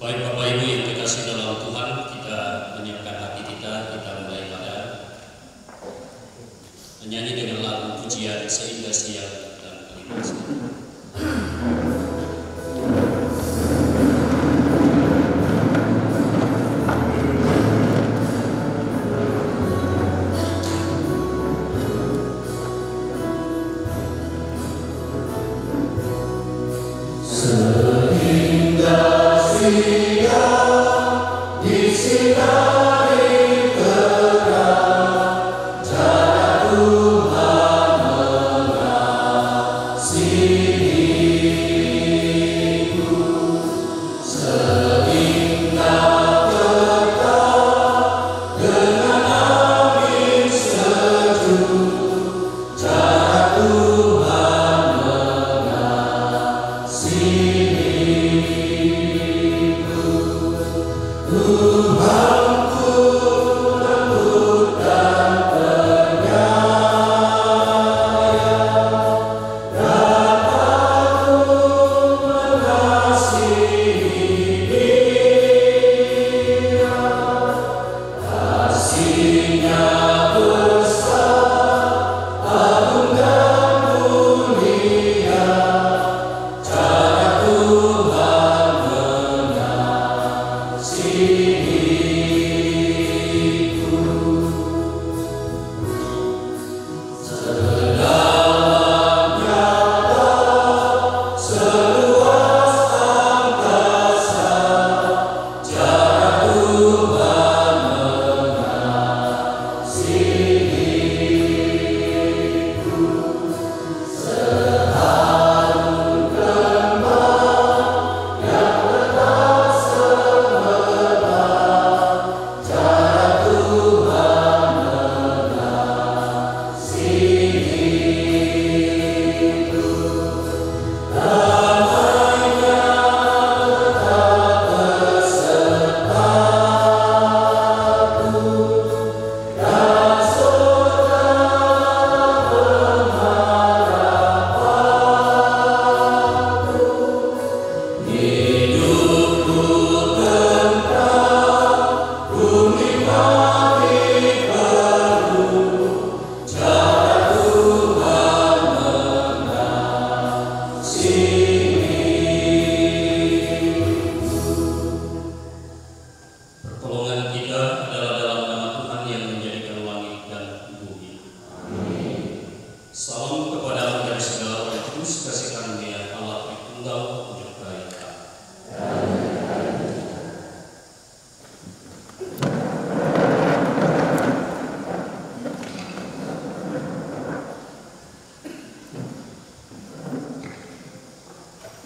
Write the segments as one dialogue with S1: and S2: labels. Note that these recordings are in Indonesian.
S1: Baik Bapak Ibu yang dikasihi dalam Tuhan, kita menyiapkan hati kita mulai pada menyanyi dengan lagu pujian Seindah Siang dan Kalimat Siang.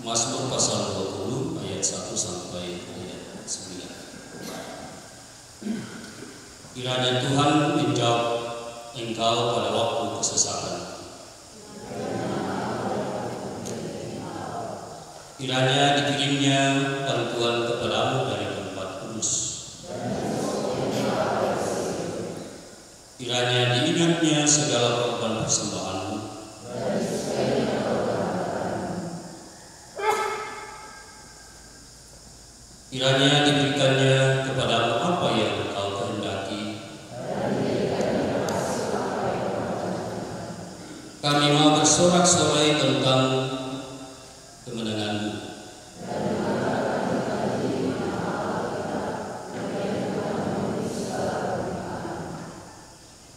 S1: Mazmur pasal 20 ayat 1 sampai ayat 9. Kiranya Tuhan menjawab engkau pada waktu kesesakan. Kiranya dikirimnya bantuan kepadamu dari tempat kudus. Kiranya diingatnya segala korban persembahanmu. Kiranya diberikannya kepadamu apa yang kau kehendaki. Kami mau bersorak-sorai tentang kemenanganmu.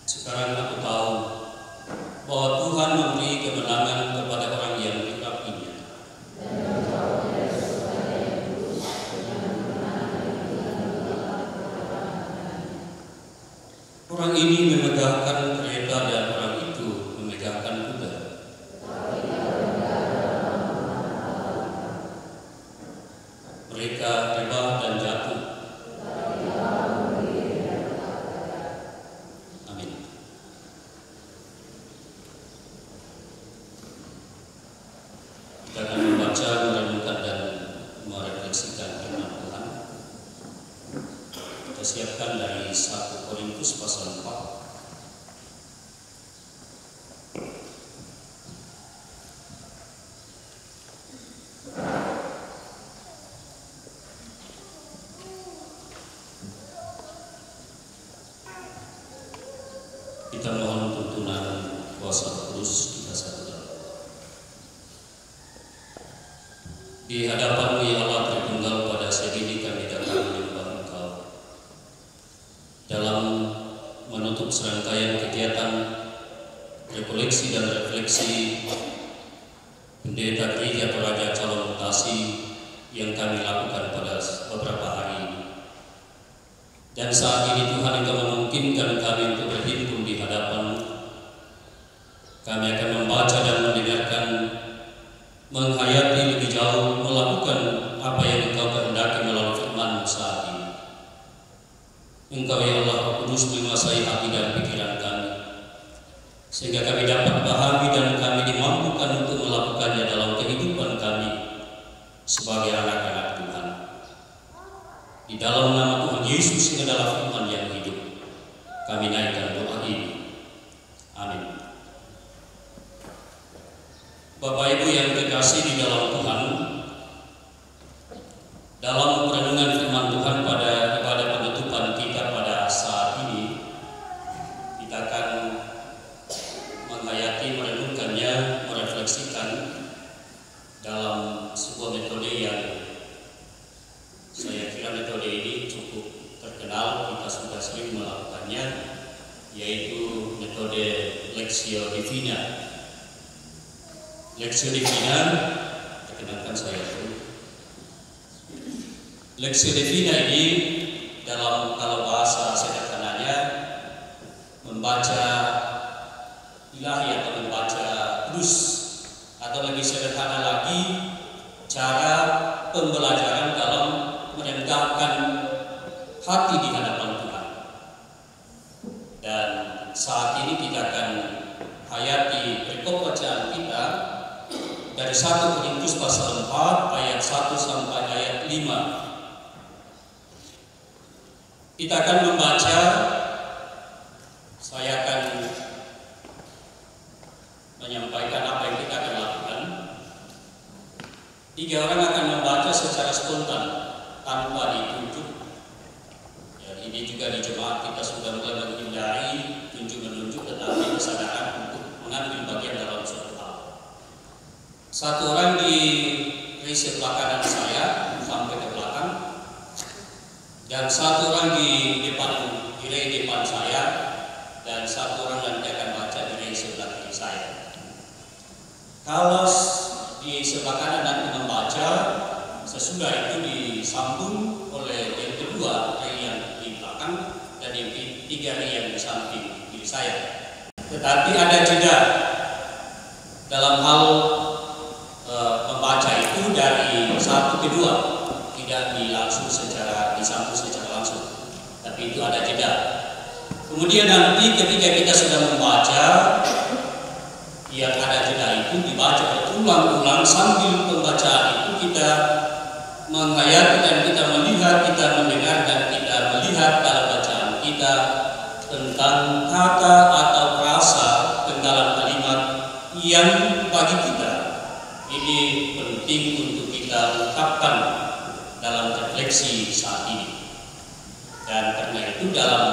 S1: Sekarang aku tahu bahwa Tuhan memberi kemenangan kepada orang yang dikasihinya. Orang ini memegahkan kereta dan orang itu memegahkan kuda. Mereka rebah dan jatuh. Amin. Kita akan membaca, merenungkan dan merefleksikan firman Tuhan. Kita siapkan dari 1 Korintus pasal 4. Kita mohon tuntunan kuasa kudus kita satukan. Di hadapan-Mu ya Allah Tritunggal, pada saat ini kami datang menyembah Engkau dalam menutup serangkaian kegiatan rekoleksi dan refleksi Pendeta Gereja Toraja Calon Mutasi yang kami lakukan pada beberapa hari ini. Dan saat ini Tuhan Engkau memungkinkan kami untuk berhimpun di hadapan-Mu. Kami akan membaca dan mendengarkan, menghayati lebih jauh, melakukan apa yang Engkau kehendaki melalui firman-Mu saat ini. Engkau ya Allah Roh Kudus menguasai hati dan pikiran kami, sehingga kami dapat pahami dan kami dimampukan untuk melakukannya dalam kehidupan kami sebagai anak-anak Tuhan. Di dalam nama Tuhan Yesus yang adalah firman yang hidup, kami naikkan doa ini. Amin. Bapak Ibu yang terkasih di dalam Tuhan, dalam perenungan firman Tuhan pada ibadah penutupan kita pada saat ini, kita akan menghayati, merenungkannya, merefleksikan dalam sebuah metode yang saya kira metode ini cukup terkenal, kita sudah sering melakukannya, yaitu metode Lectio Divina. Lectio Divina, perkenalkan saya dulu. Lectio Divina ini dalam kalau bahasa sederhananya membaca ilahi atau membaca kudus, atau lebih sederhana lagi cara pembelajaran dalam merendahkan hati di hadapan Tuhan. Dan saat ini kita akan hayati perikop bacaan kita dari 1 Korintus pasal 4 ayat 1 sampai ayat 5. Kita akan membaca, saya akan menyampaikan apa yang kita akan lakukan. 3 orang akan membaca secara spontan tanpa ditunjuk. Ya, ini juga di jemaat kita sudah mulai menghindari tunjuk-menunjuk, tetapi kesadaran untuk mengambil bagian dalam suatu hal. 1 orang di risi sebelah kanan saya sampai ke belakang, dan 1 orang di depan saya, dan 1 orang nanti akan baca di rei sebelah kiri saya. Kalau di sebelah kanan nanti membaca, sesudah itu disambung oleh yang kedua rei yang di belakang, dan yang ketiga rei yang di samping kiri saya. Tetapi ada jeda dalam hal membaca itu dari 1 ke 2, tidak disambung secara langsung, tapi itu ada jeda. Kemudian nanti ketika kita sudah membaca, yang ada jeda itu dibaca berulang-ulang, sambil pembacaan itu kita menghayati dan kita melihat, kita mendengar dan kita melihat dalam bacaan kita tentang kata atau frasa dalam kalimat yang bagi kita ini penting untuk kita ungkapkan dalam refleksi saat ini. Dan karena itu dalam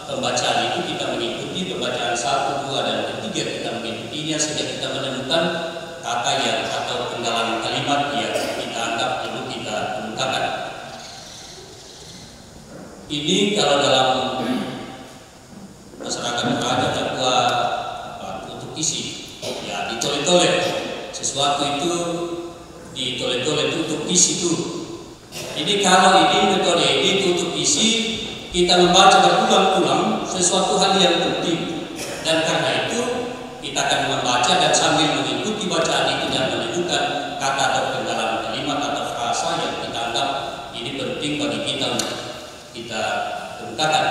S1: pembacaan itu kita mengikuti pembacaan 1, 2, dan 3, kita mengikutinya sehingga kita menemukan kata yang atau penggalan kalimat yang kita anggap perlu kita ungkapkan. Ini kalau dalam masyarakat Toraja Papua untuk isi, ya ditole-tole, sesuatu itu ditole-tole untuk isi itu. Ini kalau ini metode ini untuk isi, kita membaca berulang-ulang sesuatu hal yang penting, dan karena itu kita akan membaca dan sambil mengikuti bacaan itu dan menentukan kata atau penggalan kalimat atau frasa yang kita anggap ini penting bagi kita untuk kita ungkapkan.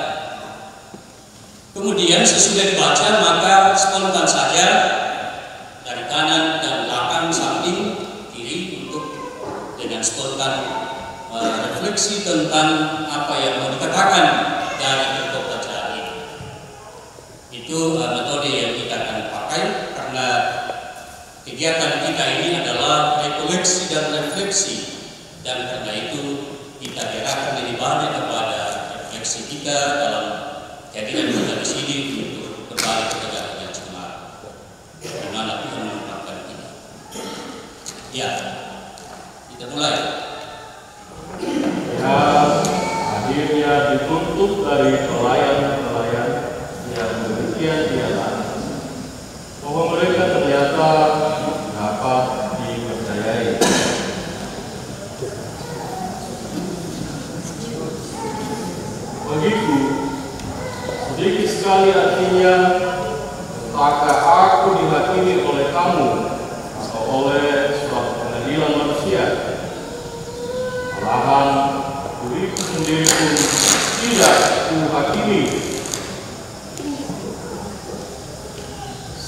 S1: Kemudian sesudah dibaca maka spontan saja dari kanan dan belakang, samping, kiri untuk dengan spontan refleksi tentang apa yang mau dikatakan dari perikop bacaan ini. Itu metode yang kita akan pakai karena kegiatan kita ini adalah rekoleksi dan refleksi, dan karena itu kita gerakkan lebih banyak kepada refleksi kita dalam kehadiran kita di sini untuk kembali
S2: ialah bahwa mereka ternyata dapat dipercayai. Bagiku, sedikit sekali artinya apakah aku dihakimi oleh kamu atau oleh suatu pengadilan manusia. Malahan diriku sendiri pun tidak kuhakimi.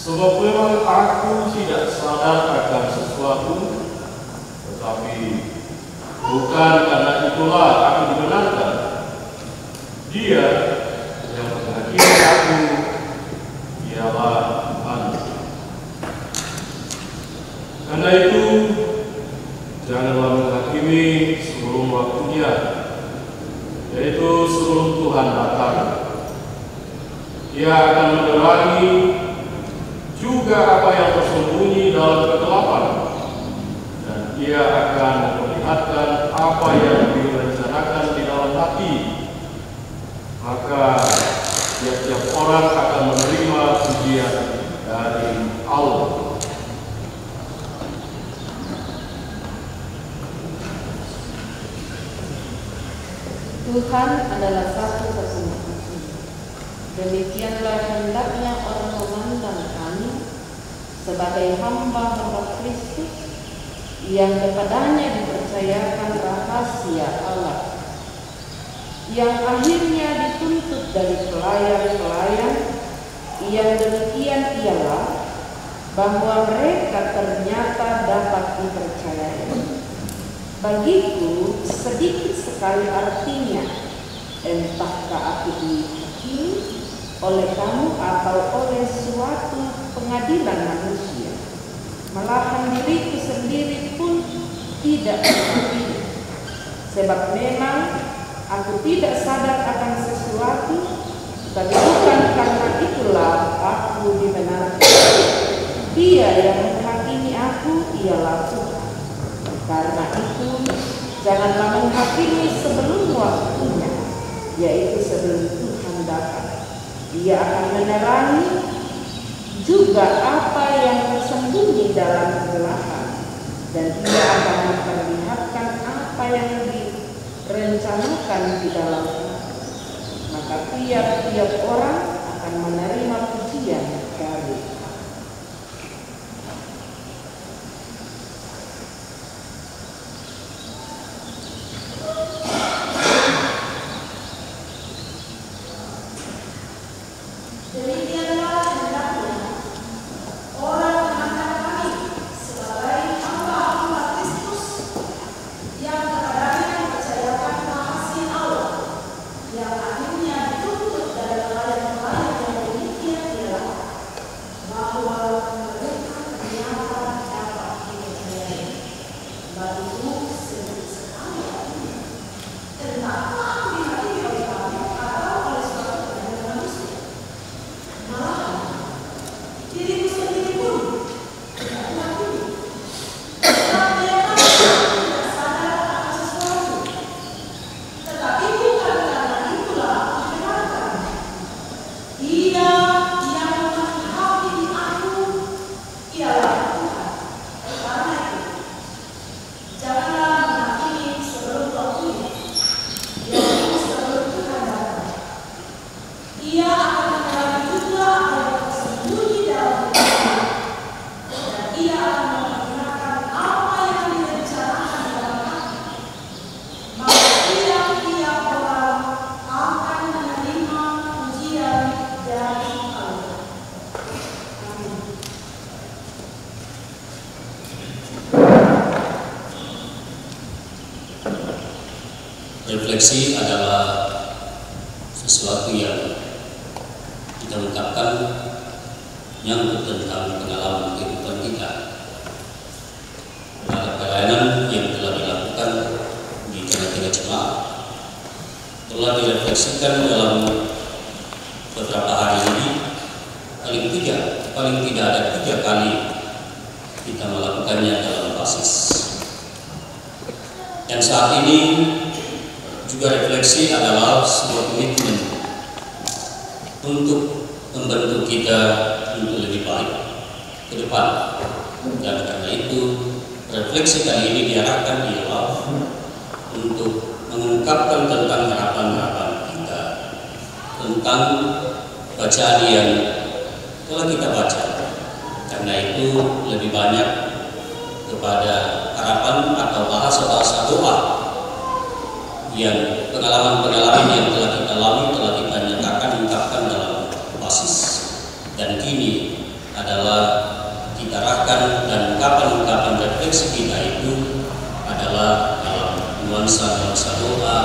S2: Sebab memang aku tidak sadar akan sesuatu, tetapi bukan karena itulah aku dibenarkan. Dia yang menghakimi aku ialah Tuhan. Karena itu, janganlah menghakimi sebelum waktunya, yaitu sebelum Tuhan datang. Ia akan menerangi juga apa yang tersembunyi dalam kegelapan, dan ia akan memperlihatkan apa yang direncanakan di dalam hati. Maka tiap-tiap orang akan menerima pujian dari Allah.
S3: Tuhan adalah satu-satunya. Demikianlah hendaknya orang memandang kami sebagai hamba-hamba Kristus yang kepadanya dipercayakan rahasia Allah, yang akhirnya dituntut dari pelayan-pelayan. Yang demikian ialah bahwa mereka ternyata dapat dipercayai. Bagiku sedikit sekali artinya, entahkah aku dihakimi oleh kamu atau oleh suatu pengadilan manusia. Malahan diriku sendiri pun tidak mengerti, sebab memang aku tidak sadar akan sesuatu, tapi bukan karena itulah aku dibenarkan. Dia yang menghakimi aku ialah Tuhan. Karena itu, janganlah menghakimi sebelum waktunya, yaitu sebelum Tuhan datang. Dia akan menerangi juga apa yang tersembunyi dalam kegelapan, dan dia akan memperlihatkan apa yang direncanakan di dalam hati. Maka tiap-tiap orang akan menerima pujian dari Allah.
S1: Refleksi adalah sesuatu yang kita ungkapkan nyangkut tentang pengalaman kehidupan kita. Pelayanan yang telah dilakukan di tengah-tengah jemaat telah direfleksikan dalam beberapa hari ini. Paling tidak ada 3 kali kita melakukannya dalam basis. Dan saat ini juga refleksi adalah sebuah komitmen untuk membentuk kita untuk lebih baik ke depan. Dan karena itu, refleksi kali ini diarahkan ialah untuk mengungkapkan tentang harapan-harapan kita, tentang bacaan yang telah kita baca. Karena itu lebih banyak kepada harapan atau bahasa-bahasa doa yang pengalaman-pengalaman yang telah kita alami, telah kita nyatakan, ungkapkan dalam basis. Dan kini adalah kita arahkan dan ungkapan-ungkapan refleksi kita itu adalah dalam nuansa-nuansa doa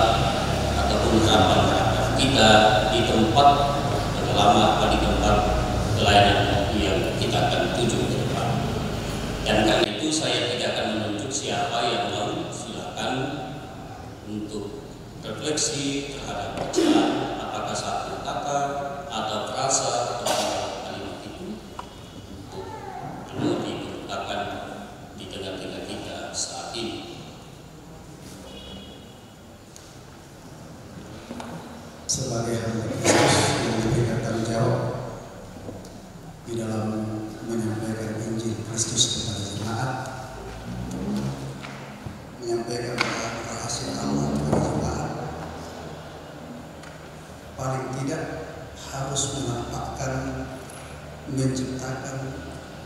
S1: ataupun harapan-harapan kita di tempat lama, di tempat pelayanan yang kita akan tuju ke depan. Dan karena itu saya tidak akan menunjuk siapa yang mau, silakan untuk refleksi terhadap bacaan, apakah satu kata atau frasa atau kalimat itu untuk perlu digunakan di tengah-tengah kita saat ini.
S4: Sebagai hamba Kristus yang diberikan tanggung jawab di dalam menyampaikan Injil Kristus kepada jemaat, menyampaikan rahasia Allah kepada jemaat, paling tidak harus menampakkan, menciptakan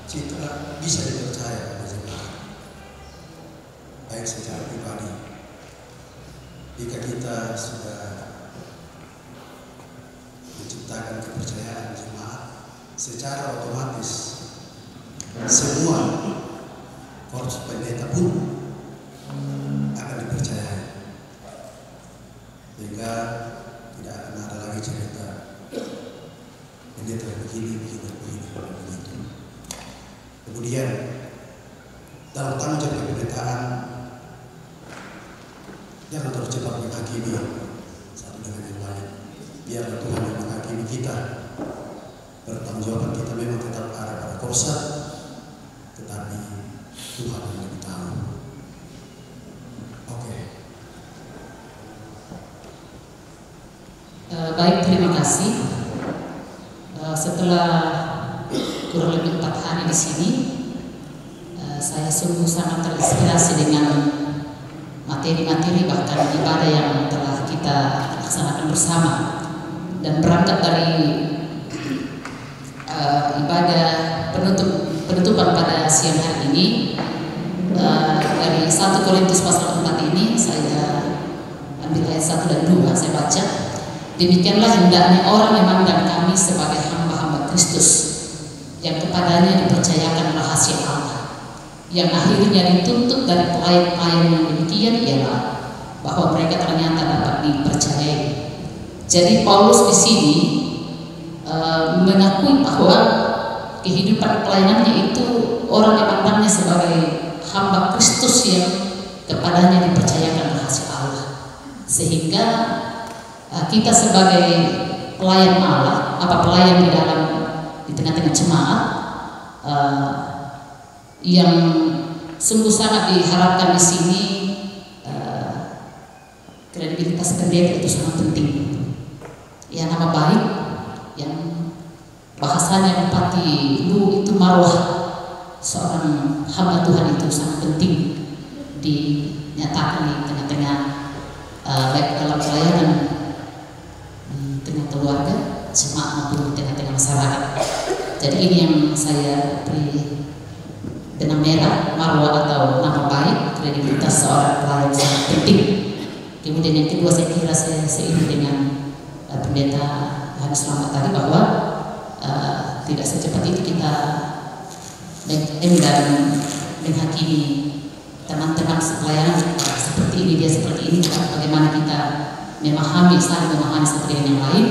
S4: citra bisa dipercaya pada jemaat, baik secara pribadi. Jika kita sudah menciptakan kepercayaan jemaat, secara otomatis semua korps pendeta pun akan dipercayai, sehingga tidak akan ada lagi cerita pendeta begini. Kemudian dalam tanggung jawab kependetaan, jangan terjebak menghakimi satu dengan yang lain. Biarlah Tuhan yang menghakimi kita. Pertanggungjawaban kita memang tetap ada pada korsa, tetapi Tuhan yang lebih tahu. Oke.
S5: Baik, terima kasih. Setelah kurang lebih 4 hari di sini, saya sungguh sangat terinspirasi dengan materi-materi bahkan ibadah yang telah kita laksanakan bersama. Dan berangkat dari ibadah penutupan pada siang hari ini, dari 1 Korintus pasal 4 ini saya ambil ayat 1 dan 2, saya baca. Demikianlah hendaknya orang memandang kami sebagai hamba-hamba Kristus yang kepadanya dipercayakan rahasia Allah, yang akhirnya dituntut dari pelayan-pelayan yang demikian ialah bahwa mereka ternyata dapat dipercayai. Jadi Paulus di sini mengakui bahwa kehidupan pelayanannya itu orang memandangnya sebagai hamba Kristus yang kepadanya dipercayakan rahasia Allah, sehingga kita sebagai pelayan Allah, pelayan di tengah-tengah jemaat, yang sungguh sangat diharapkan di sini, kredibilitas pendeta itu sangat penting. Ya, nama baik yang bahasanya empati lu itu marwah seorang hamba Tuhan itu sangat penting dinyatakan di tengah-tengah baik dalam pelayanan, di tengah keluarga, jemaat maupun di tengah-tengah masyarakat. Jadi ini yang saya beri benang merah, marwah atau nama baik, kredibilitas seorang pelayan sangat penting. Kemudian yang kedua, saya kira saya seiring dengan pendeta Yohanes Selamat tadi bahwa tidak secepat itu kita dan menghakimi teman-teman pelayanan seperti ini, dia seperti ini, bagaimana kita saling memahami satu dengan yang lain.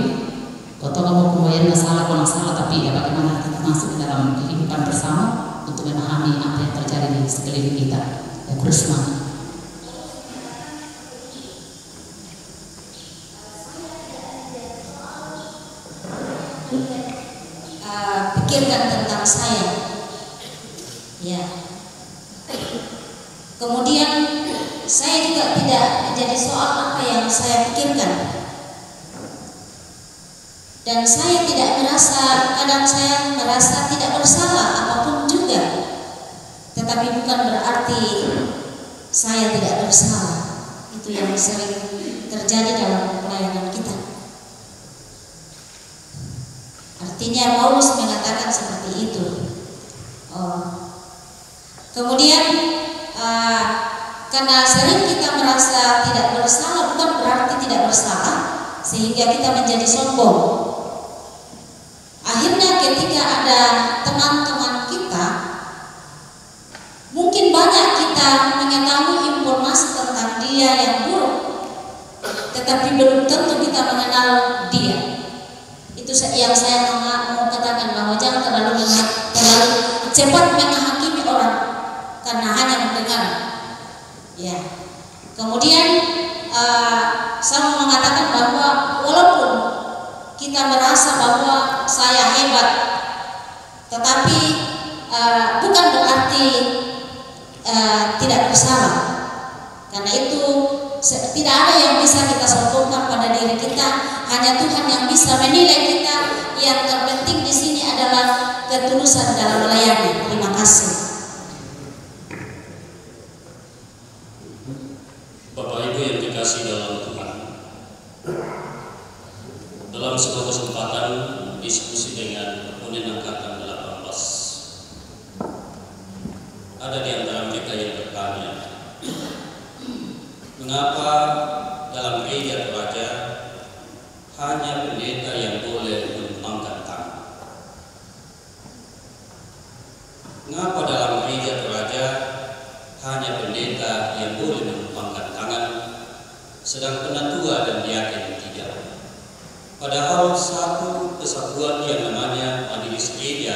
S5: Kalau kamu kemudian nggak salah, kalau salah, tapi ya bagaimana kita masuk ke dalam kehidupan bersama untuk memahami apa yang terjadi di sekeliling kita. Ya, terus semangat.
S6: Pikirkan tentang saya, ya. Kemudian saya juga tidak jadi soal apa yang saya pikirkan. Dan saya tidak merasa, kadang saya merasa tidak bersalah apapun juga. Tetapi bukan berarti saya tidak bersalah. Itu yang sering terjadi dalam pelayanan kita. Artinya Paulus mengatakan seperti itu. Kemudian karena sering kita merasa tidak bersalah, bukan berarti tidak bersalah sehingga kita menjadi sombong. Akhirnya ketika ada teman-teman kita, mungkin banyak kita mengetahui informasi tentang dia yang buruk, tetapi belum tentu kita mengenal dia. Itu yang saya mau katakan, bahwa jangan terlalu cepat menghakimi orang karena hanya mendengar. Ya. Kemudian saya mau mengatakan bahwa walaupun kita merasa bahwa saya hebat, tetapi bukan berarti tidak bersalah. Karena itu tidak ada yang bisa kita sombongkan pada diri kita, hanya Tuhan yang bisa menilai kita. Yang terpenting di sini adalah ketulusan dalam melayani. Terima kasih.
S1: Bapak Ibu yang dikasih dalam Tuhan, dalam sebuah kesempatan diskusi dengan Ponen Angkatan 18, ada di antara mereka yang bertanya, mengapa dalam gereja Toraja hanya pendeta yang boleh menumpangkan tangan? Mengapa dalam gereja Toraja hanya pendeta yang boleh menumpangkan tangan, sedang penatua dan diaken tidak? Padahal satu kesatuan yang namanya majelis gereja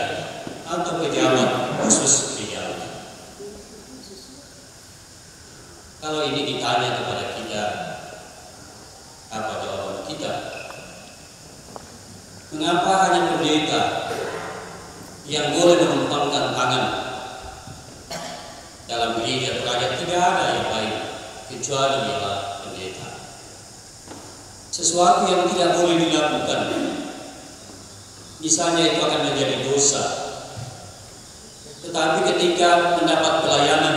S1: atau pejabat khusus gereja. Kalau ini ditanya kepada kita, apa jawaban kita? Mengapa hanya pendeta yang boleh menumpangkan tangan? Dalam gereja Toraja tidak ada yang lain kecuali ialah pendeta. Sesuatu yang tidak boleh dilakukan, misalnya itu akan menjadi dosa. Tetapi ketika mendapat pelayanan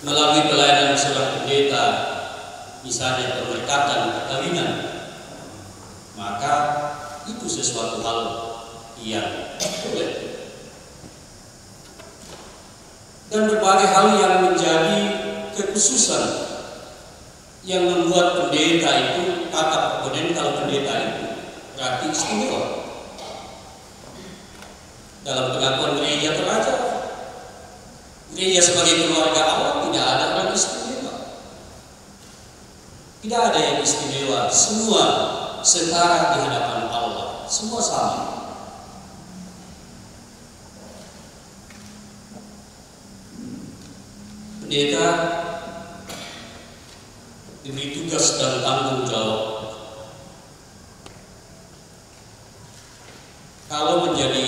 S1: melalui pelayanan seorang pendeta, misalnya pemberkatan perkawinan, maka itu sesuatu hal yang boleh. Dan berbagai hal yang menjadi kekhususan yang membuat pendeta itu, kata Ponen, kalau pendeta itu berarti istimewa. Dalam pengakuan gereja Toraja, gereja sebagai keluarga Allah tidak ada orang istimewa. Tidak ada yang istimewa, semua setara di hadapan Allah, semua sama. Pendeta diberi tugas dan tanggung jawab. Kalau menjadi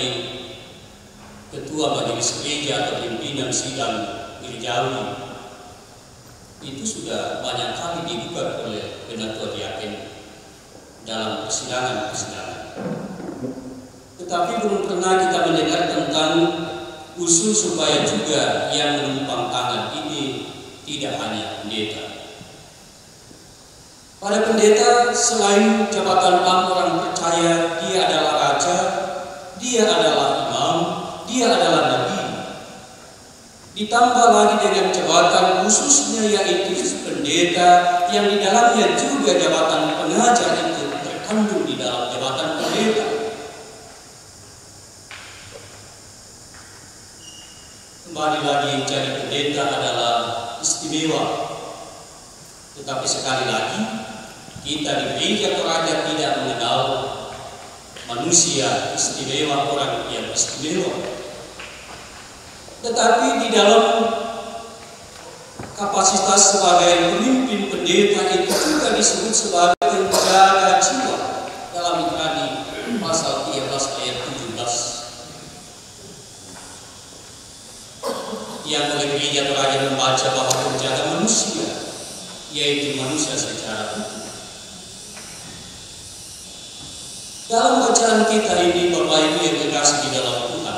S1: ketua majelis gereja atau pimpinan sidang gerejawi, itu sudah banyak kali dibuka oleh penatua diaken dalam persidangan-persidangan. Tetapi belum pernah kita mendengar tentang usul supaya juga yang menumpang tangan ini tidak hanya pendeta. Pada pendeta, selain jabatan orang percaya, dia adalah raja, dia adalah imam, dia adalah nabi. Ditambah lagi dengan jabatan khususnya yaitu pendeta, yang di dalamnya juga jabatan pengajar itu terkandung di dalam jabatan pendeta. Kembali lagi, jadi pendeta adalah istimewa. Tetapi sekali lagi, kita di gereja Toraja tidak mengenal manusia istimewa, orang yang istimewa. Tetapi di dalam kapasitas sebagai pemimpin pendeta itu juga disebut sebagai penjaga jiwa dalam Ibrani pasal 13 ayat 17. Yang oleh gereja Toraja membaca bahwa penjaga manusia, yaitu manusia secara utuh. Dalam bacaan kita ini, Bapak Ibu yang dikasih di dalam Tuhan,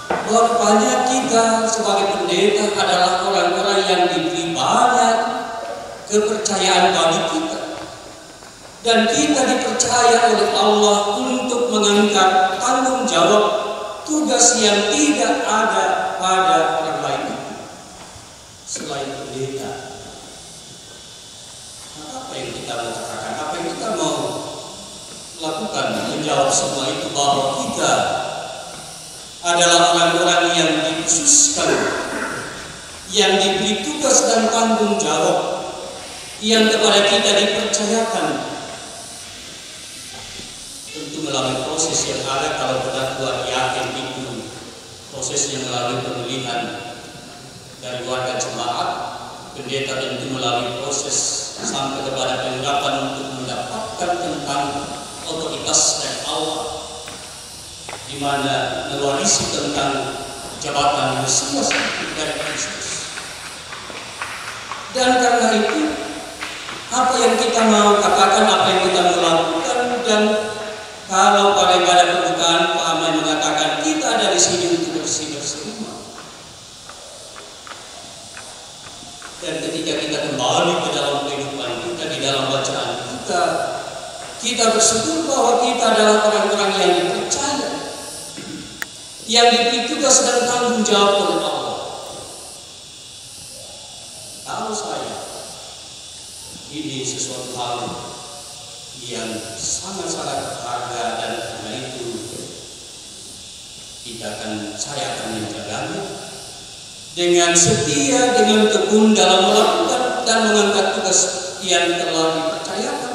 S1: bahwa banyak kita sebagai pendeta adalah orang-orang yang diberi banyak kepercayaan bagi kita, dan kita dipercaya oleh Allah untuk mengangkat tanggung jawab tugas yang tidak ada pada orang lain selain pendeta. Apa yang kita mau katakan, apa yang kita mau lakukan menjawab semua itu, bahwa kita adalah orang-orang yang dikhususkan, yang diberi tugas dan tanggung jawab, yang kepada kita dipercayakan tentu melalui proses yang ada. Kalau pengakuan yakin itu proses yang melalui pemilihan dari warga jemaat, pendeta tentu melalui proses sampai kepada penyerapan untuk mendapatkan tentang otoritas dari Allah, di mana mewarisi tentang jabatan Mesias dari Kristus. Dan karena itu, apa yang kita mau katakan, apa yang kita mau lakukan, dan kalau pada pembukaan Pak Amai mengatakan kita dari sini untuk bersih-bersih rumah, dan ketika kita kembali ke dalam kehidupan kita, di dalam bacaan kita, kita bersyukur bahwa kita adalah orang-orang yang dipercaya, yang diberi tugas dan tanggung jawab oleh Allah. Kalau saya, ini sesuatu hal yang sangat-sangat berharga, dan karena itu saya akan menjaganya dengan setia, dengan tekun dalam melakukan dan mengangkat tugas yang telah dipercayakan.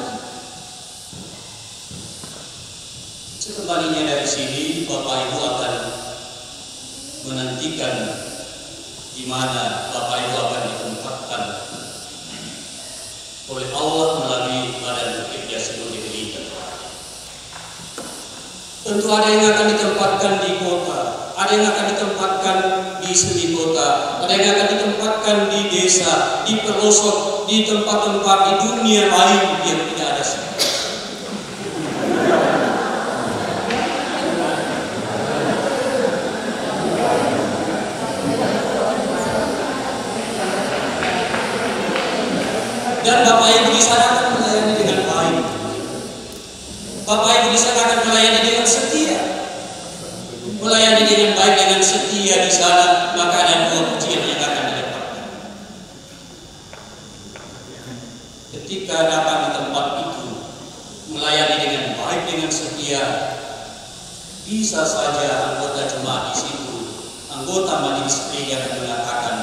S1: Sekembalinya dari sini, Bapak Ibu akan menantikan di mana Bapak Ibu akan ditempatkan oleh Allah melalui badan bekerja sebagai gereja. Tentu ada yang akan ditempatkan di kota, ada yang akan ditempatkan di semi kota, ada yang akan ditempatkan di desa, di pelosok, di tempat-tempat di dunia lain yang tidak ada sini. Dan Bapak Ibu di sana akan melayani dengan baik. Bapak Ibu di sana akan melayani dengan setia. Melayani dengan baik, dengan setia di sana, maka ada dua pujian yang akan didapatkan. Ketika datang di tempat itu, melayani dengan baik, dengan setia, bisa saja anggota jemaat di situ, anggota majelis gereja akan mengatakan,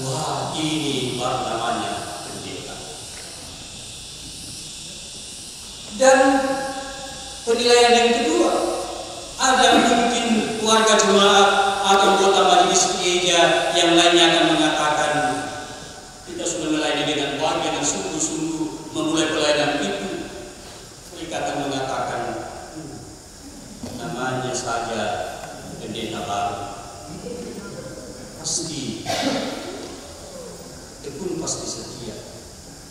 S1: wah, ini baru namanya. Dan penilaian yang kedua, ada mungkin keluarga jemaat atau anggota majelis gereja yang lainnya akan mengatakan, kita sudah melayani dengan baik, dengan sungguh-sungguh memulai pelayanan itu. Mereka akan mengatakan, namanya saja pendeta baru, pasti tekun, pasti setia.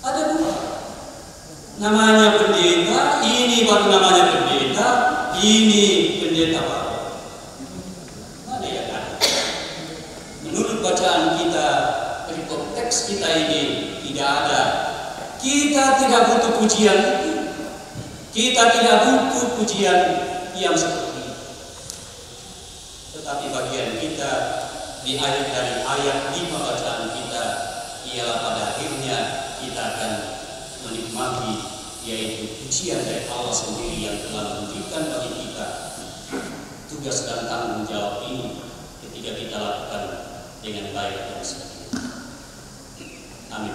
S1: Ada dua. Namanya pendeta, ini baru namanya pendeta, ini pendeta baru. Mana yang ada? Menurut bacaan kita, dari konteks kita ini tidak ada. Kita tidak butuh pujian itu. Kita tidak butuh pujian yang seperti itu. Tetapi bagian kita di akhir dari ayat 5 bacaan kita ialah pada akhirnya kita akan menikmati, yaitu pujian dari Allah sendiri yang telah memberikan bagi kita tugas dan tanggung jawab ini ketika kita lakukan dengan baik dan setia. Amin.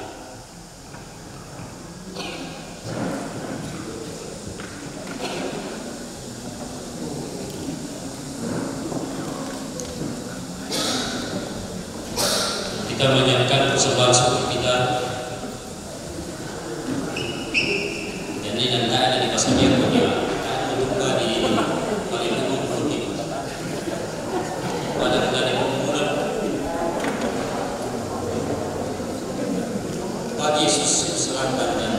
S1: Kita menyiapkan persembahan syukur kita. Dan tak ada di pasal yang punya, buka di paling umum putih. Pada kita di pemuda, bagi Yesus serahkan dan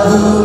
S7: Mataku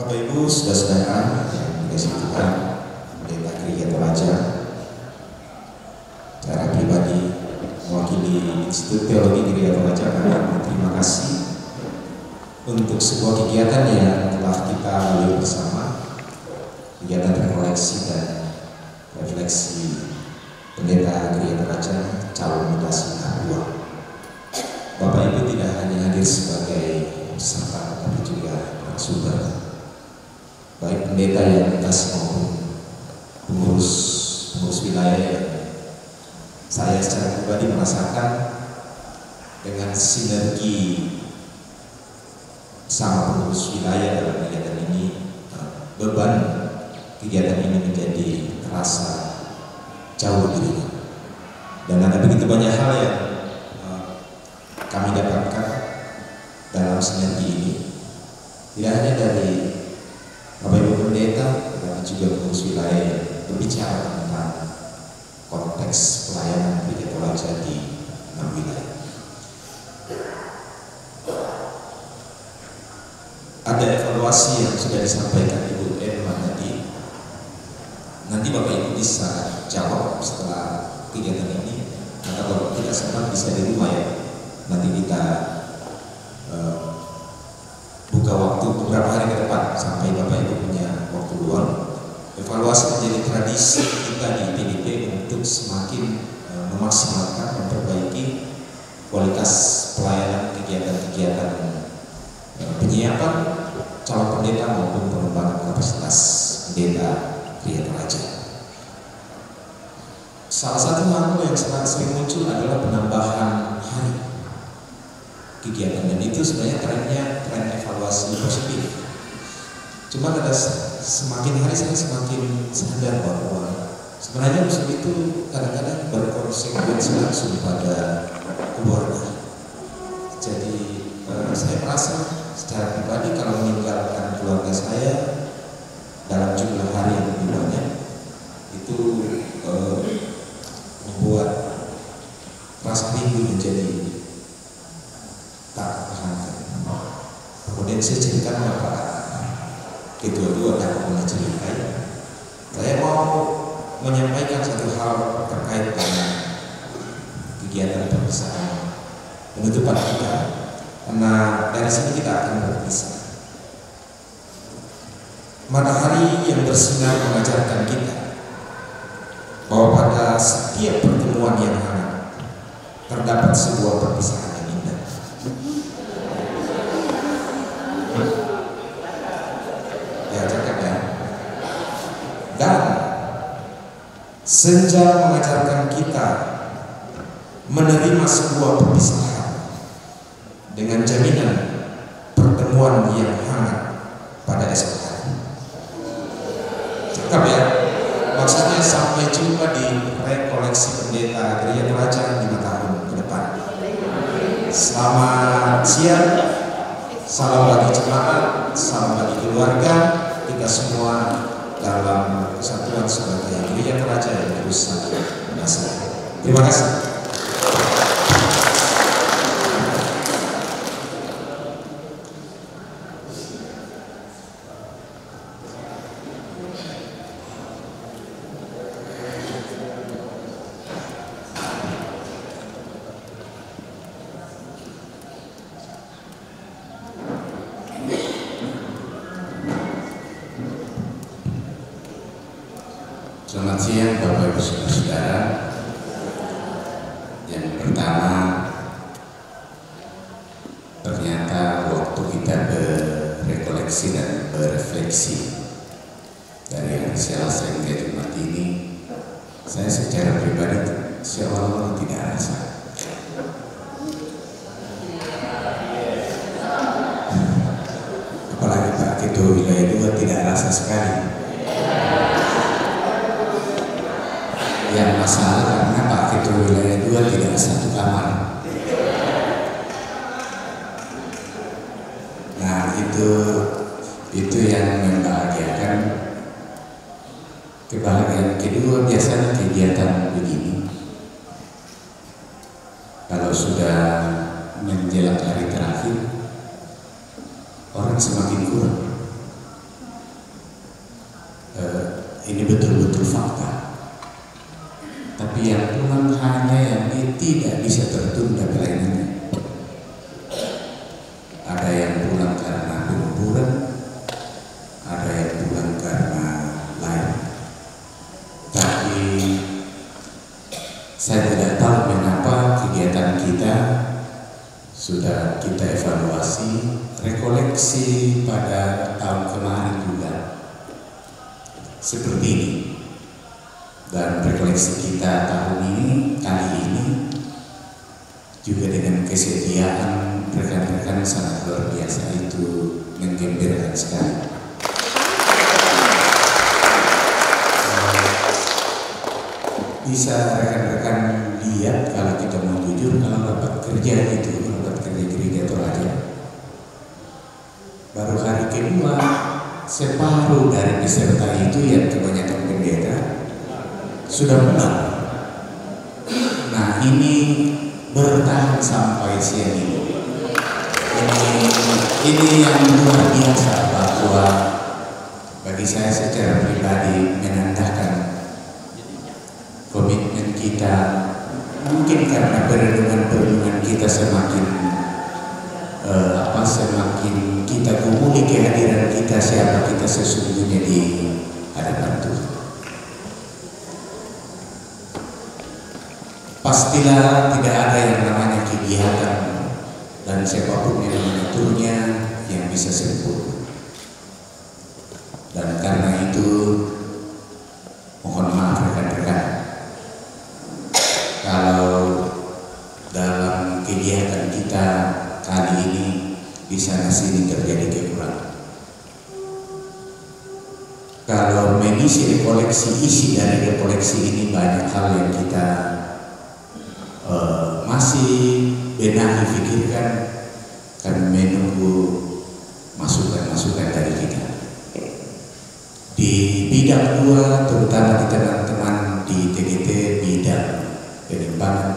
S7: Bapak Ibu, saudara-saudara yang dikasihi Tuhan, Pendeta Gereja Toraja, secara pribadi mewakili Institut Teologi Gereja Toraja, kami berterima kasih untuk sebuah kegiatan yang telah kita lalui bersama, kegiatan rekoleksi dan refleksi Pendeta Gereja Toraja calon mutasi tahap 2. Bapak Ibu tidak hanya hadir sebagai peserta, tetapi juga narasumber, baik pendeta yang mutasi maupun pengurus wilayah yang saya secara pribadi merasakan dengan sinergi sama pengurus wilayah dalam kegiatan ini, beban kegiatan ini menjadi terasa jauh lebih ringan. Dan ada begitu banyak hal yang kami dapatkan dalam sinergi ini, tidak hanya dari Bapak Ibu Pendeta, tetapi juga pengurus wilayah yang berbicara tentang konteks pelayanan Gereja Toraja di 6 wilayah. Ada evaluasi yang sudah disampaikan Ibu Emma tadi. Nanti Bapak Ibu bisa jawab setelah kegiatan ini, atau kalau tidak sempat bisa di rumah ya. Nanti kita buka waktu beberapa hari ke depan sampai Bapak Ibu punya waktu luang. Evaluasi menjadi tradisi kita di PDP untuk semakin memaksimalkan, memperbaiki kualitas pelayanan kegiatan-kegiatan penyiapan calon pendeta maupun pengembangan kapasitas pendeta Gereja Toraja. Salah satu hal yang sangat sering muncul adalah penambahan hari kegiatan, dan itu sebenarnya tren evaluasi positif. Cuma ada semakin hari saya semakin sadar bahwa sebenarnya musuh itu kadang-kadang berkonsekuensi langsung pada keluarga. Jadi saya merasa secara pribadi kalau meninggalkan keluarga saya dalam jumlah hari yang lebih banyak itu membuat rasa rindu menjadi tak tertahankan. Kemudian saya cerita sama Pak kedua-dua tak pernah ceritain. Saya mau menyampaikan satu hal terkait dengan kegiatan perpisahan penutupan kita, karena dari sini kita akan berpisah. Matahari yang bersinar mengajarkan kita bahwa pada setiap pertemuan yang hangat terdapat sebuah perpisahan yang indah. Ya, cakap ya. Dan senja mengajarkan kita menerima sebuah perpisahan dengan jaminan pertemuan yang hangat pada esok hari. Cakap ya. Maksudnya sampai jumpa di rekoleksi pendeta Gereja Toraja 5 tahun ke depan. Selamat siang, salam bagi jemaat, salam bagi keluarga, kita semua dalam kesatuan sebagai Gereja Toraja yang terus saling mengasihi. Terima kasih.
S8: Selamat siang Bapak Ibu Saudara. Yang pertama, ternyata waktu kita berekoleksi dan berefleksi dari hari Selasa hingga Jumat ini, saya secara pribadi seolah-olah tidak rasa. Apalagi Pak Ketua Wilayah 2 tidak rasa sekali. Yang masalah karena Pak Ketua Wilayah 2 tidak satu kamar. Nah itu yang membahagiakan. Kebahagiaan kedua, biasanya kegiatan begini kalau sudah menjelang hari terakhir orang semakin kurang. ini betul-betul fakta. Tapi yang pulang hanya yang tidak bisa tertunda pelayanannya. Ada yang pulang karena pengguguran, ada yang pulang karena lain. Tapi saya tidak tahu mengapa kegiatan kita sudah kita evaluasi, rekoleksi pada tahun kemarin juga seperti ini. Dan rekoleksi kita tahun ini, kali ini juga dengan kesetiaan rekan-rekan sangat luar biasa, itu menggembirakan sekali. Bisa rekan-rekan lihat kalau kita mau jujur, kalau dapat kerja itu, dapat kerja gereja Toraja, baru hari kedua separuh dari peserta itu yang kebanyakan pendeta sudah pulang. Nah, ini bertahan sampai siang ini. Ini yang luar biasa, bahwa bagi saya secara pribadi menandakan komitmen kita. Mungkin karena perenungan kita semakin semakin kita gumuli kehadiran kita, siapa kita sesungguhnya di hadapan Tuhan. Pastilah tidak ada yang namanya kegiatan dan siapapun yang mengaturnya yang bisa sempurna. Dan karena itu mohon maaf rekan-rekan, kalau dalam kegiatan kita kali ini di sana sini terjadi kekurangan. Kalau mengisi rekoleksi, isi dari rekoleksi ini banyak hal yang kita masih benahi pikirkan, kan menunggu masukan-masukan dari kita. Di bidang 2, terutama di teman-teman di TGT bidang penimbangan,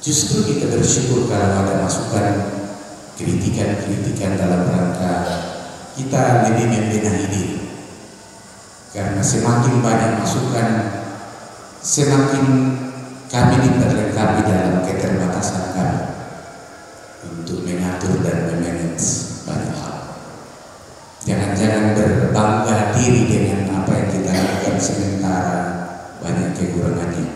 S8: justru kita bersyukur kalau ada masukan, kritikan-kritikan dalam rangka kita lebih membenahi diri. Karena semakin banyak masukan, semakin kami diperlengkapi dalam keterbatasan kami untuk mengatur dan memanage banyak hal. Jangan-jangan berbangga diri dengan apa yang kita lakukan sementara banyak kekurangannya.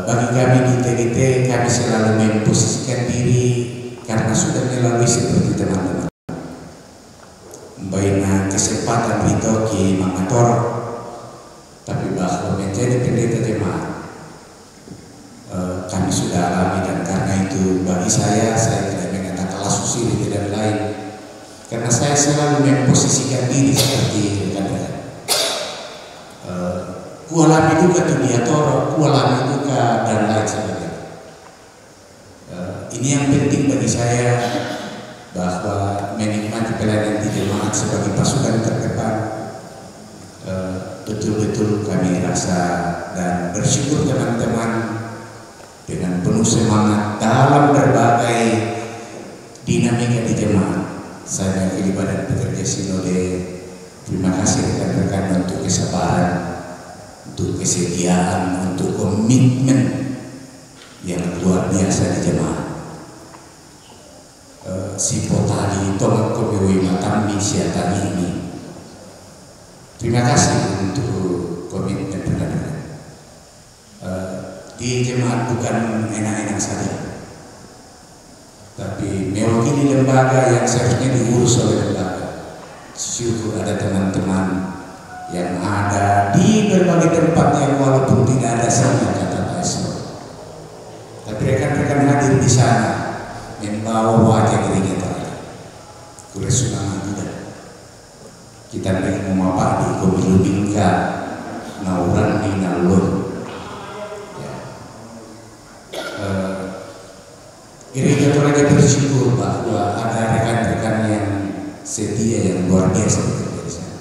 S8: Bagi kami di TGT, kami selalu memposisikan diri karena sudah melalui seperti teman-teman. Baina kesempatan itu ki mengatur, tapi bahwa menjadi pendeta jemaat kami sudah alami, dan karena itu bagi saya tidak mengatakan langsung sini tidak lain, karena saya selalu memposisikan diri seperti rekan-rekan. Kualami duka tu diator, kualami duka dan lain sebagainya. Ini yang penting bagi saya, bahwa menikmati pelayanan di jemaat sebagai pasukan terdepan betul-betul kami rasa dan bersyukur teman-teman dengan penuh semangat dalam berbagai dinamika di jemaat. Saya mewakili Badan Pekerja Sinode, terima kasih rekan-rekan untuk kesabaran, untuk kesetiaan, untuk komitmen yang luar biasa di jemaat. Si potali tolong kebewi matambi siatani ini. Terima kasih untuk komitmen rekan-rekan. Di jemaat bukan enak-enak saja, tapi mewakili lembaga yang seharusnya diurus oleh lembaga. Syukur ada teman-teman yang ada di berbagai tempat yang walaupun tidak ada sama kata Pak Esro, tapi rekan-rekan hadir di sana membawa wajah gereja Toraja. Kuresungan juga kita mau apa di komilu bingka nauran di nalur. Gereja Toraja bersyukur bahwa ada rekan-rekan yang setia yang luar biasa bekerja di sana,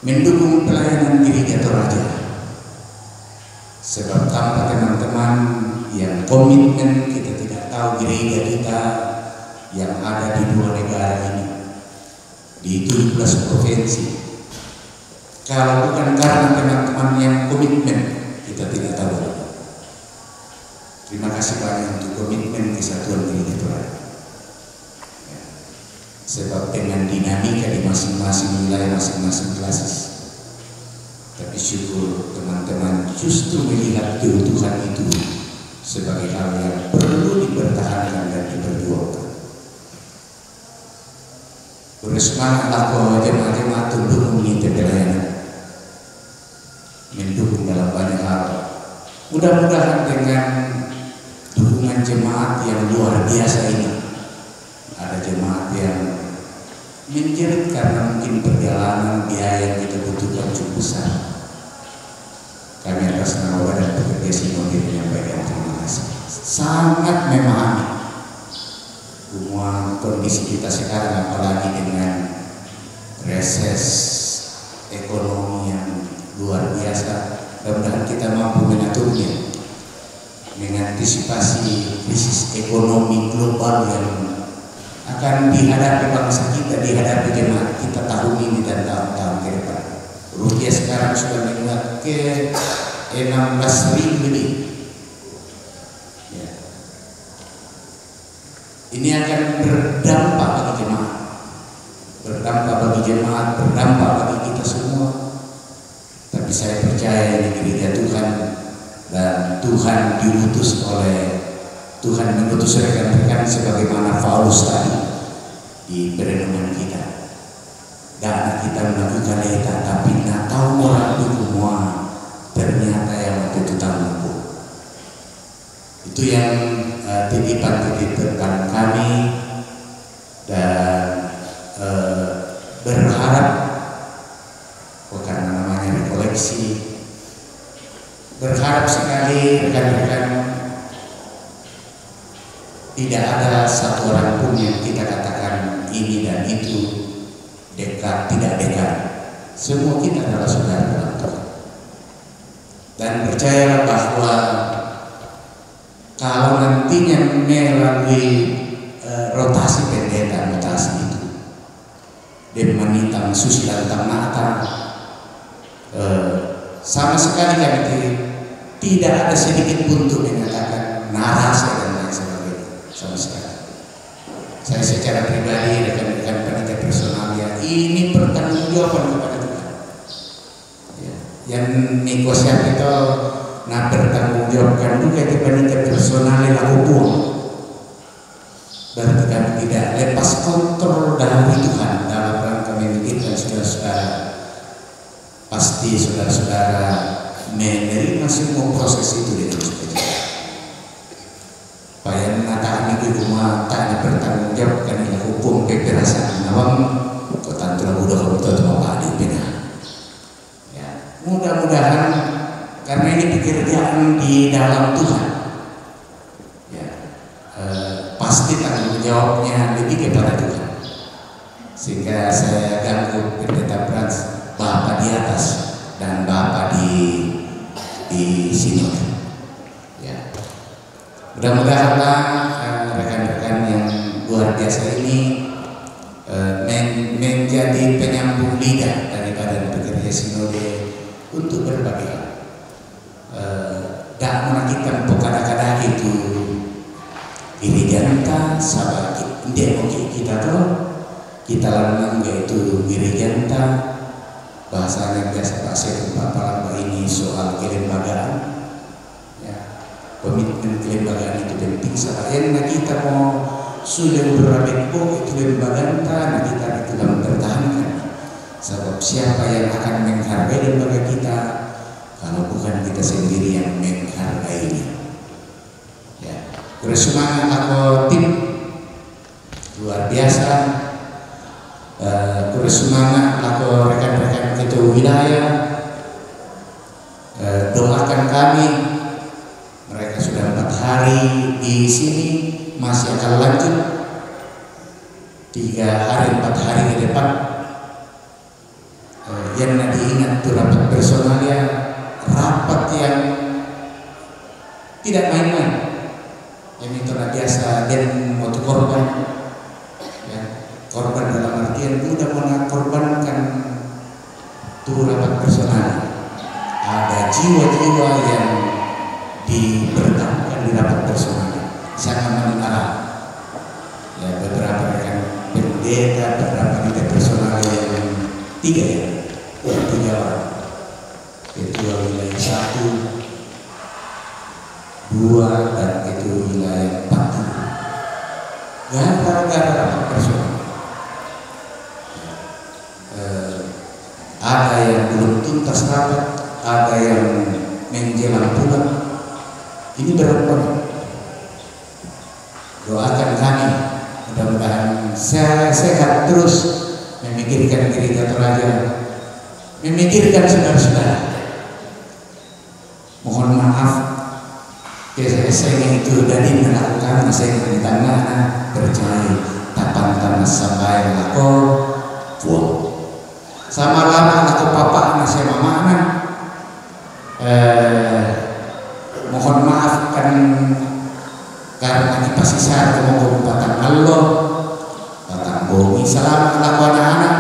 S8: mendukung pelayanan gereja Toraja. Sebab tanpa teman-teman yang komitmen, kita tidak tahu gereja kita yang ada di 2 negara ini di 17 provinsi. Kalau bukan karena teman-teman yang komitmen, kita tidak tahu. Terima kasih banyak untuk komitmen Kesatuan Gereja Tuhan. Ya. Sebab dengan dinamika di masing-masing wilayah, masing-masing klasis. Tapi syukur teman-teman justru melihat keutuhan itu sebagai hal yang perlu dipertahankan dan diperjuangkan. Bersemangatlah bahwa jemaat-jemaat mendukung unit pelayanan, mendukung dalam banyak hal. Mudah-mudahan dengan dukungan jemaat yang luar biasa ini, ada jemaat yang menjerit karena mungkin perjalanan biaya yang kita butuhkan cukup besar. Kami atas nama Badan Pekerja Sinode menyampaikan terima kasih. Sangat memahami semua kondisi kita sekarang, apalagi dengan reses ekonomi yang luar biasa. Mudah-mudahan kita mampu mengaturnya, mengantisipasi krisis ekonomi global yang akan dihadapi bangsa kita, dihadapi jemaat kita tahun ini dan tahun-tahun ke depan. Rupiah sekarang sudah menguat ke 16.000 lebih. Ya. Ini akan berdampak bagi jemaat, berdampak bagi kita semua. Tapi saya percaya ini gereja Tuhan, dan Tuhan diutus oleh Tuhan mengutus rekan-rekan sebagaimana Paulus tadi di perenungan kita. Dan kita melakukan eta, tapi nak tahu orang itu semua ternyata yang waktu itu tak mampu. Itu yang titipan kami, dan berharap karena namanya rekoleksi, berharap sekali rekan-rekan tidak ada satu orang pun yang kita katakan ini dan itu dekat, tidak dekat. Semua kita adalah saudara dalam Tuhan. Dan percayalah bahwa kalau nantinya melalui rotasi pendeta, mutasi itu, dan menitang susila tentang mata, sama sekali kami tidak ada sedikit pun untuk menyatakan narasi dan lain sebagainya, sama sekali. Saya secara pribadi, rekan-rekan panitia personal ya, ini pertanggungjawaban kepada Tuhan. Ya. Yang negosiasi itu, nah bertanggungjawabkan juga ke panitia personal yang hukum. Berarti kami tidak lepas kontrol dari Tuhan dalam rangka memikirkan saudara-saudara. Pasti saudara-saudara menerima semua proses itu dengan sukacita. Supaya mengatakan itu cuma tak bertanggung jawab karena hukum keperasaan awam kota telah mudah untuk apa dipindah. Ya, mudah-mudahan karena ini pekerjaan di dalam Tuhan. Ya, pasti tanggung jawabnya lebih kepada Tuhan. Sehingga saya ganggu pendeta Frans, Bapak di atas dan Bapak di sini. Ya. Mudah-mudahanlah rekan-rekan yang luar biasa ini menjadi penyambung lidah dari Badan Pekerja Sinode untuk berbagi hal. Dan menakitkan pokada-kada itu gereja kita sahabat demo kita tuh kita lakukan yaitu gereja kita bahasanya biasa Pak Syekh Pak Palamba ini soal kelembagaan. Komitmen kelembagaan itu penting. Karena kita mau sudah beberapa itu lembaga kita itu dalam mempertahankan. Sebab siapa yang akan menghargai lembaga kita kalau bukan kita sendiri yang menghargainya. Ya, bersemangat aku tim luar biasa. Bersemangat aku rekan-rekan ketua wilayah. Doakan kami. Mereka sudah 4 hari di sini, masih akan lanjut 3 hari 4 hari ke depan. Yang nanti ingat itu rapat personalnya, rapat yang tidak main-main, yang itu biasa dan motu korban, ya, korban dalam arti sebagian sudah mengorbankan tuh rapat personal. Ada jiwa-jiwa yang dipertahankan di rapat personal, sangat menentara. Ya, beberapa rekan pendeta, beberapa pendeta personal yang tiga orang. Ketua wilayah 1, 2, dan ketua wilayah 4. Gara-gara rapat personal. Ada yang belum tuntas rapat, ada yang menjelang pulang. Ini berat banget. Doakan kami, mudah-mudahan saya sehat terus memikirkan Gereja Toraja, memikirkan saudara-saudara. Mohon maaf, saya itu dari melakukan saya di tanah percaya tapan tanah sampai lako buang. Sama lama aku papa anak saya mama anak. Mohon maaf kan karena di pasisar mau batang Allah, batang bumi. Selamat aku anak-anak,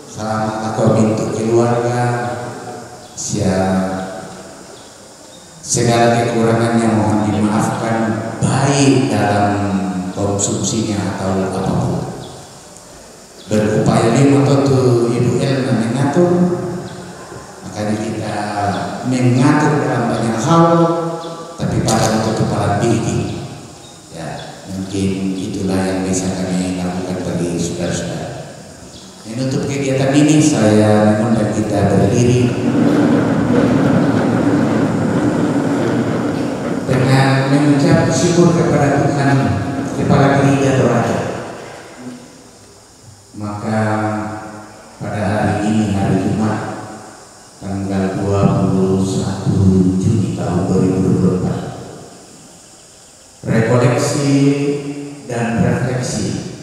S8: selamat aku bentuk keluarga. Segala kekurangannya mohon dimaafkan, baik dalam konsumsinya atau apapun. Berupaya lima tentu Ibu Elna mengatur, makanya kita mengatur dalam banyak hal, tapi pada untuk kepala diri. Ya, mungkin itulah yang bisa kami lakukan bagi saudara-saudara. Menutup kegiatan ini saya mengundang kita berdiri dengan mengucap syukur kepada Tuhan, Kepala Gereja Toraja. Maka pada hari ini, hari Jumat, tanggal 21 Juni tahun 2024, rekoleksi dan refleksi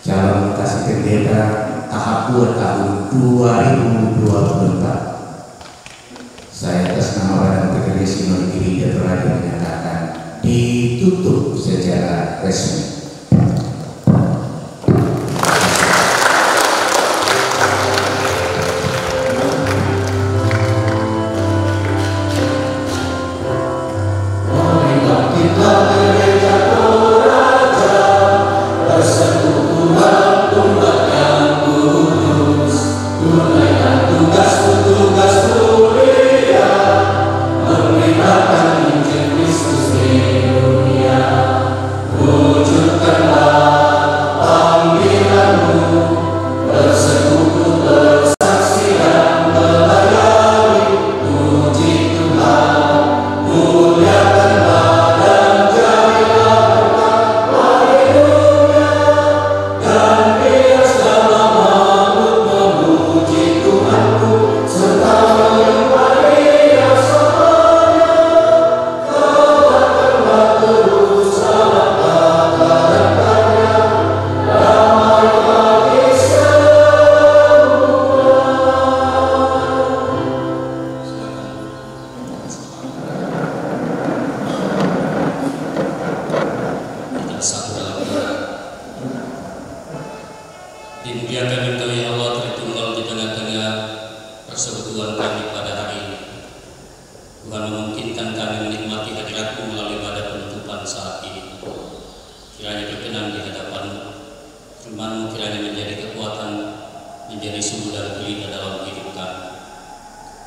S8: calon kasih pendeta tahap 2 tahun 2024. Saya atas nama Badan Pekerja Sinode Gereja Toraja menyatakan ditutup secara resmi.
S1: Dimuliakan engkau ya Allah Tritunggal di tengah-tengah persekutuan kami pada hari ini. Tuhan memungkinkan kami menikmati hadirat-Mu melalui pada penutupan saat ini. Kiranya berkenan di hadapan firman-Mu, kiranya menjadi kekuatan, menjadi sumber dan pelita dalam hidup kami.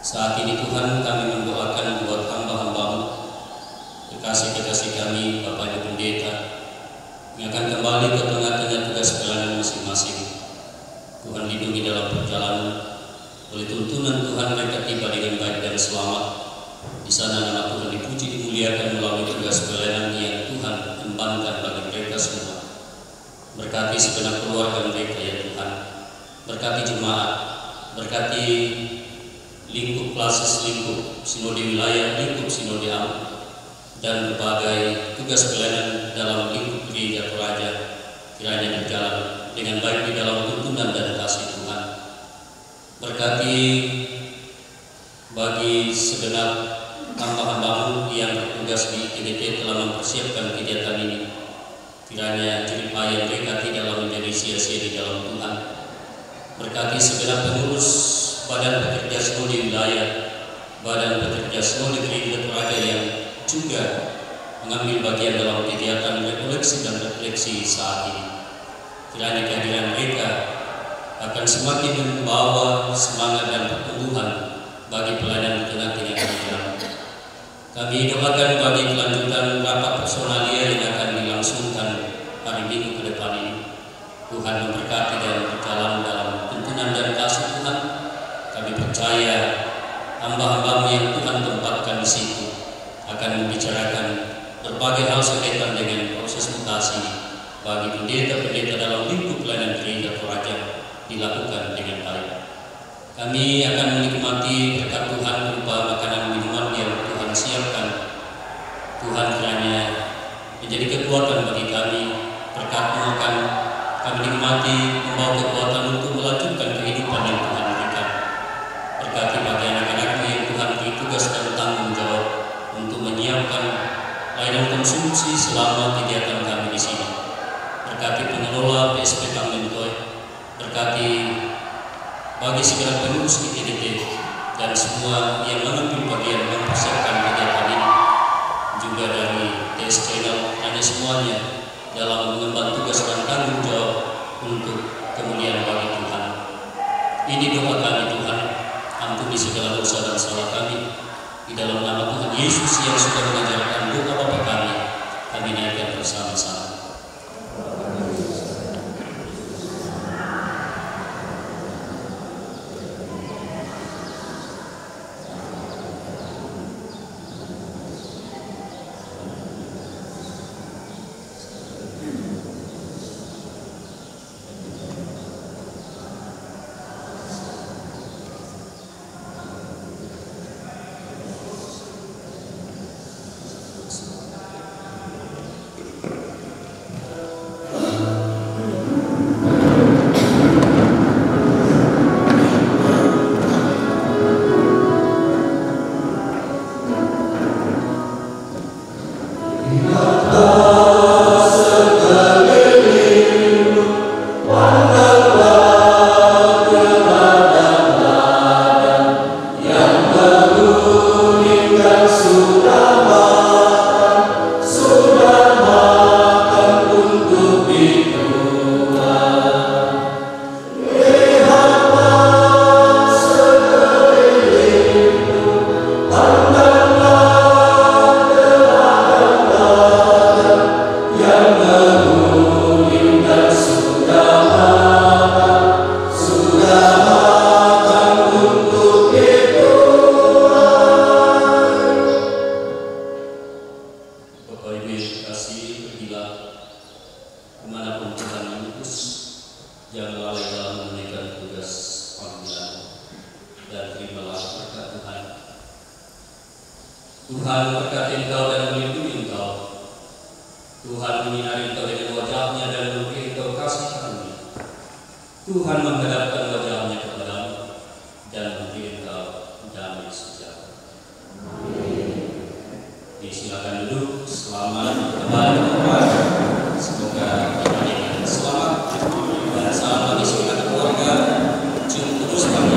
S1: Saat ini Tuhan kami mendoakan buat hamba-hamba-Mu, kekasih-kekasih kami, Bapak Ibu Pendeta, yang akan kembali ke tengah-tengah tugas pelayanan masing-masing. Tuhan lindungi dalam perjalanan, oleh tuntunan Tuhan mereka tiba dengan baik dan selamat. Di sana nama Tuhan dipuji, dimuliakan melalui tugas pelayanan yang Tuhan embankan bagi mereka semua. Berkati segenap keluarga mereka ya Tuhan, berkati jemaat, berkati lingkup klasis, lingkup sinode wilayah, lingkup sinode alam, dan berbagai tugas pelayanan dalam lingkup Gereja Toraja. Kiranya berjalan dengan baik di dalam tuntunan dan kasih Tuhan. Berkati bagi segenap hamba-hamba-Mu yang bertugas di GDT telah mempersiapkan kegiatan ini. Kiranya jeripayah mereka tidak menjadi sia-sia di dalam Tuhan. Berkati segenap pengurus badan pekerja seluruh di wilayah, badan pekerja seluruh di Gereja Toraja yang juga mengambil bagian dalam kegiatan rekoleksi dan refleksi saat ini. Kiranya kehadiran mereka akan semakin membawa semangat dan pertumbuhan bagi pelayanan di tengah kenyataan. Kami doakan bagi kelanjutan rapat personalia yang akan dilangsungkan hari Minggu ke depan ini. Tuhan memberkati dan berjalan dalam tuntunan dan kasih Tuhan. Kami percaya hamba-hambamu yang Tuhan tempatkan di situ akan membicarakan berbagai hal berkaitan dengan proses mutasi bagi pendeta-pendeta dalam lingkup pelayanan Gereja Toraja dilakukan dengan baik. Kami akan menikmati berkat Tuhan berupa makanan minuman yang Tuhan siapkan. Tuhan kiranya menjadi kekuatan bagi kami. Berkat-Mu akan kami nikmati membawa kekuatan untuk melanjutkan kehidupan yang Tuhan berikan. Berkati bagi anak-anak-Mu yang Tuhan beri tugas dan tanggung jawab untuk menyiapkan layanan konsumsi selama kegiatan kami di sini. Berkati pengelola PSP Kamentoy, berkati bagi segala pengurus ITDT dan semua yang mengambil bagian mempersiapkan kegiatan ini, juga dari TS Channel, hanya semuanya dalam mengemban tugas dan tanggung jawab untuk kemuliaan bagi Tuhan. Ini doa kami Tuhan, ampuni segala dosa dan salah kami. Di dalam nama Tuhan Yesus yang sudah mengajarkan doa Bapa kami naikkan bersama-sama. Tuhan berkati engkau dan melindungi engkau. Tuhan menyinari engkau dengan wajah-Nya dan memberi engkau kasih karunia. Tuhan menghadapkan wajah-Nya kepadamu dan memberi engkau damai sejahtera. Silakan duduk. Selamat kembali kepada. Semoga kita selamat dan salam bagi segenap keluarga. Cium kudus kami